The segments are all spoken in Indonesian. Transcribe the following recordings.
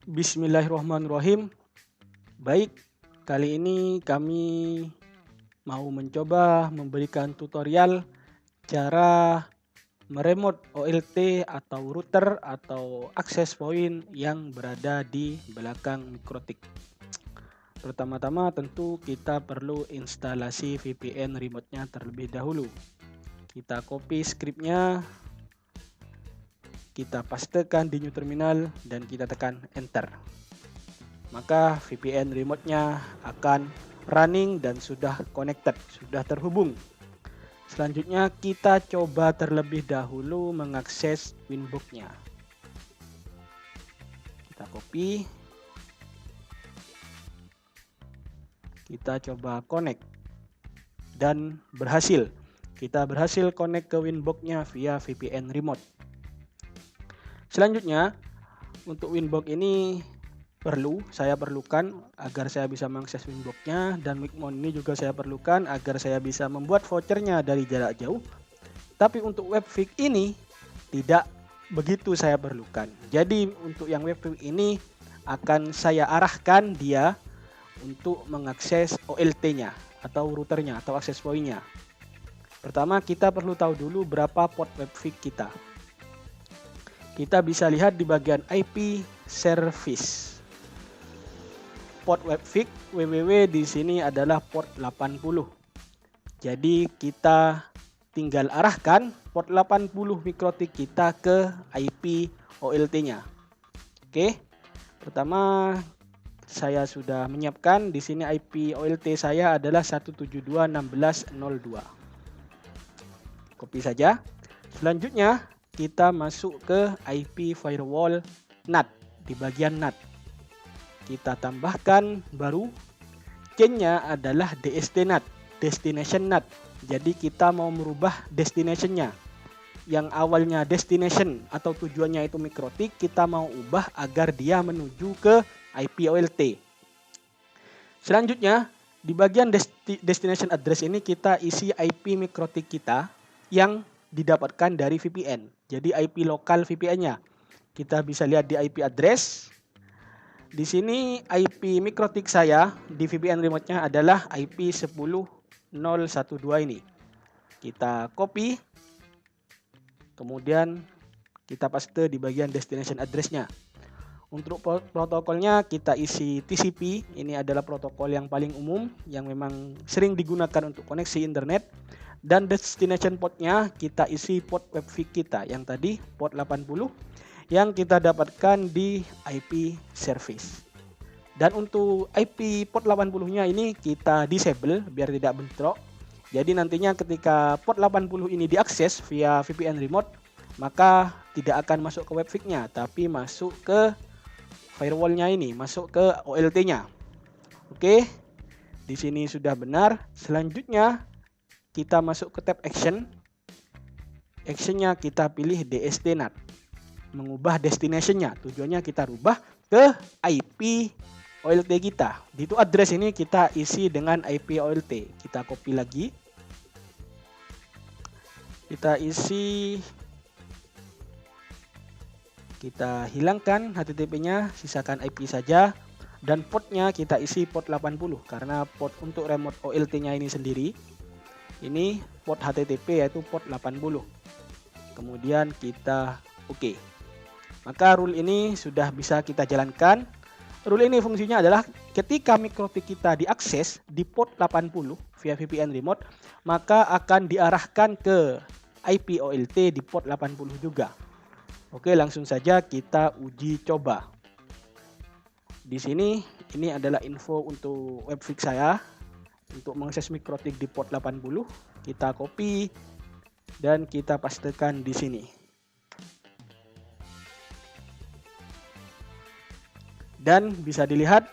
Bismillahirrahmanirrahim. Baik, kali ini kami mau mencoba memberikan tutorial cara meremote OLT atau router atau access point yang berada di belakang mikrotik. Pertama-tama tentu kita perlu instalasi VPN remote-nya terlebih dahulu. Kita copy scriptnya, kita pastekan di new terminal dan kita tekan enter. Maka VPN remote-nya akan running dan sudah connected, sudah terhubung. Selanjutnya kita coba terlebih dahulu mengakses Winbox-nya. Kita copy. Kita coba connect. Dan berhasil. Kita berhasil connect ke Winbox-nya via VPN remote. Selanjutnya, untuk Winbox ini saya perlukan agar saya bisa mengakses Winbox-nya, dan Wikmon ini juga saya perlukan agar saya bisa membuat vouchernya dari jarak jauh. Tapi untuk webfig ini tidak begitu saya perlukan. Jadi untuk yang webfig ini akan saya arahkan dia untuk mengakses OLT-nya atau routernya atau access point-nya. Pertama kita perlu tahu dulu berapa port webfig kita. Kita bisa lihat di bagian IP service. Port webfig www di sini adalah port 80. Jadi kita tinggal arahkan port 80 mikrotik kita ke IP OLT-nya. Oke. Pertama saya sudah menyiapkan di sini IP OLT saya adalah 172.16.02. Copy saja. Selanjutnya kita masuk ke IP firewall NAT di bagian NAT. Kita tambahkan baru chain-nya adalah DST NAT, destination NAT. Jadi kita mau merubah destination-nya. Yang awalnya destination atau tujuannya itu mikrotik, kita mau ubah agar dia menuju ke IP OLT. Selanjutnya, di bagian destination address ini kita isi IP mikrotik kita yang didapatkan dari VPN. Jadi IP lokal VPN-nya. Kita bisa lihat di IP address. Di sini IP mikrotik saya di VPN remote-nya adalah IP 10.012 ini. Kita copy. Kemudian kita paste di bagian destination address-nya. Untuk protokolnya kita isi TCP. Ini adalah protokol yang paling umum yang memang sering digunakan untuk koneksi internet. Dan destination port-nya kita isi port webfig kita yang tadi port 80 yang kita dapatkan di IP service. Dan untuk IP port 80-nya ini kita disable biar tidak bentrok. Jadi nantinya ketika port 80 ini diakses via VPN remote, maka tidak akan masuk ke webfig-nya, tapi masuk ke firewall-nya ini, masuk ke OLT-nya. Oke. Di sini sudah benar. Selanjutnya kita masuk ke tab action. Action-nya kita pilih DST NAT. Mengubah destination-nya. Tujuannya kita rubah ke IP OLT kita. Di itu address ini kita isi dengan IP OLT. Kita copy lagi. Kita isi. Kita hilangkan HTTP-nya, sisakan IP saja. Dan portnya kita isi port 80 karena port untuk remote OLT-nya ini sendiri. Ini port HTTP yaitu port 80. Kemudian kita oke. Maka rule ini sudah bisa kita jalankan. Rule ini fungsinya adalah ketika mikrotik kita diakses di port 80 via VPN remote, maka akan diarahkan ke IP OLT di port 80 juga. Oke, langsung saja kita uji coba. Di sini ini adalah info untuk webfig saya untuk mengakses mikrotik di port 80. Kita copy dan kita pastekan di sini. Dan bisa dilihat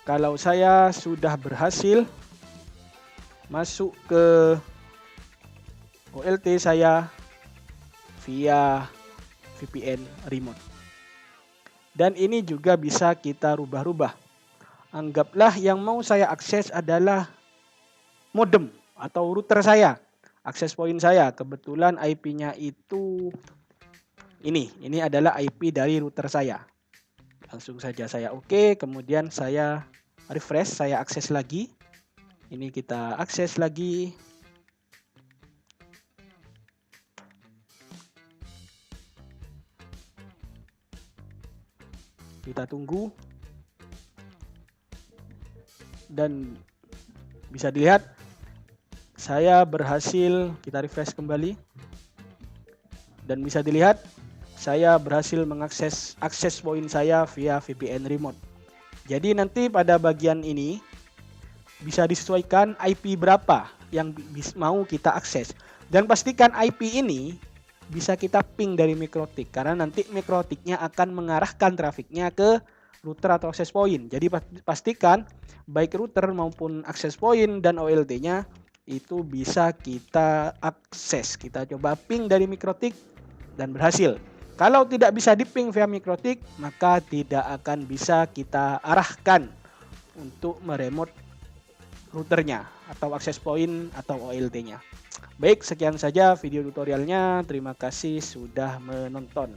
kalau saya sudah berhasil masuk ke OLT saya via VPN remote. Dan ini juga bisa kita rubah-rubah. Anggaplah yang mau saya akses adalah modem atau router saya, access point saya. Kebetulan IP-nya itu ini adalah IP dari router saya. Langsung saja saya oke, kemudian saya refresh, saya akses lagi. Ini kita akses lagi. Kita tunggu. Dan bisa dilihat saya berhasil, kita refresh kembali. Dan bisa dilihat saya berhasil mengakses akses point saya via VPN remote. Jadi nanti pada bagian ini bisa disesuaikan IP berapa yang mau kita akses. Dan pastikan IP ini bisa kita ping dari MikroTik, karena nanti MikroTiknya akan mengarahkan trafiknya ke router atau access point. Jadi pastikan baik router maupun access point dan OLT-nya itu bisa kita akses. Kita coba ping dari MikroTik dan berhasil. Kalau tidak bisa diping via MikroTik, maka tidak akan bisa kita arahkan untuk meremote routernya atau access point atau OLT-nya. Baik, sekian saja video tutorialnya. Terima kasih sudah menonton.